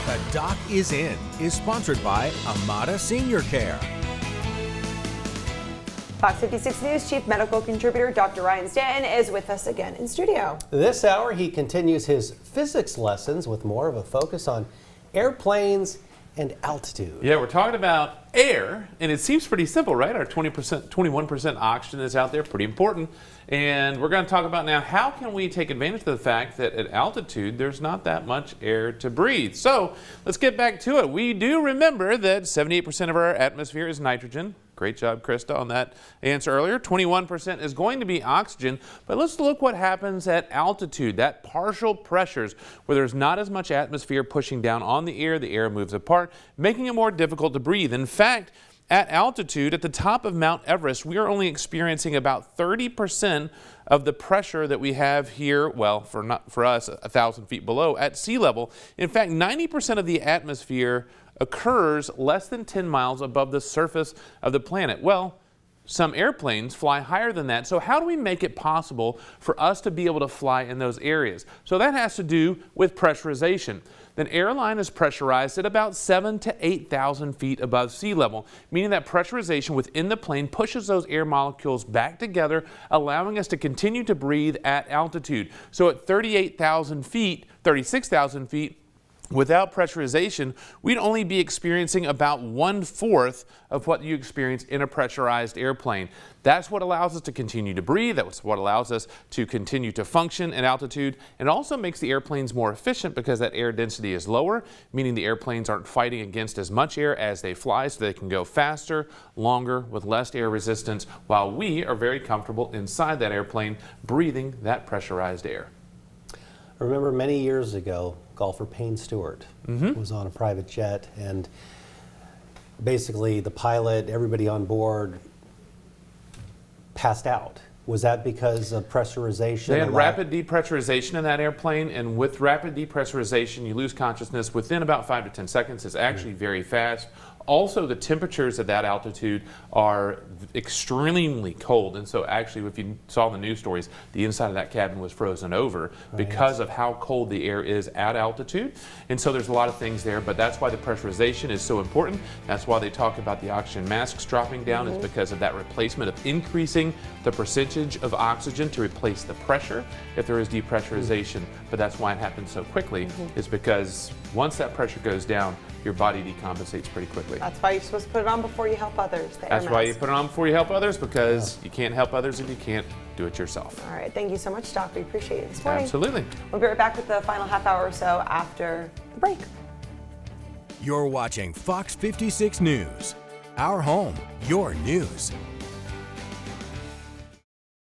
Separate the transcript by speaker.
Speaker 1: The Doc is In is sponsored by Amada Senior Care.
Speaker 2: Fox 56 News Chief Medical Contributor Dr. Ryan Stanton is with us again in studio.
Speaker 3: This hour, he continues his physics lessons with more of a focus on airplanes and altitude.
Speaker 4: Yeah, we're talking about air, and it seems pretty simple, right? Our 20%, 21% oxygen is out there, pretty important. And we're going to talk about now how can we take advantage of the fact that at altitude there's not that much air to breathe. So let's get back to it. We do remember that 78% of our atmosphere is nitrogen. Great job, Krista, on that answer earlier. 21% is going to be oxygen, but let's look what happens at altitude, that partial pressures where there's not as much atmosphere pushing down on the air moves apart, making it more difficult to breathe. In fact, at altitude, at the top of Mount Everest, we are only experiencing about 30% of the pressure that we have here, well, for us, 1,000 feet below at sea level. In fact, 90% of the atmosphere occurs less than 10 miles above the surface of the planet. Well, some airplanes fly higher than that. So how do we make it possible for us to be able to fly in those areas? So that has to do with pressurization. An airline is pressurized at about 7,000 to 8,000 feet above sea level, meaning that pressurization within the plane pushes those air molecules back together, allowing us to continue to breathe at altitude. So at 38,000 feet, 36,000 feet, without pressurization, we'd only be experiencing about 1/4 of what you experience in a pressurized airplane. That's what allows us to continue to breathe. That's what allows us to continue to function at altitude. It also makes the airplanes more efficient because that air density is lower, meaning the airplanes aren't fighting against as much air as they fly, so they can go faster, longer, with less air resistance, while we are very comfortable inside that airplane breathing that pressurized air.
Speaker 3: I remember many years ago, golfer Payne Stewart was on a private jet, and basically the pilot, everybody on board passed out. Was that because of pressurization?
Speaker 4: They had rapid depressurization in that airplane, and with rapid depressurization, you lose consciousness within about 5 to 10 seconds. It's actually very fast. Also, the temperatures at that altitude are extremely cold, and so actually, if you saw the news stories, the inside of that cabin was frozen over because of how cold the air is at altitude. And so there's a lot of things there, but that's why the pressurization is so important. That's why they talk about the oxygen masks dropping down, is because of that replacement of increasing the percentage of oxygen to replace the pressure if there is depressurization. But that's why it happens so quickly, is because once that pressure goes down, your body decompensates pretty quickly.
Speaker 2: That's why you're supposed to put it on before you help others.
Speaker 4: That's why you put it on before you help others, because you can't help others if you can't do it yourself.
Speaker 2: All right, thank you so much, Doc. We appreciate it this morning.
Speaker 4: Absolutely.
Speaker 2: We'll be right back with the final half hour or so after the break.
Speaker 1: You're watching Fox 56 News. Our home, your news.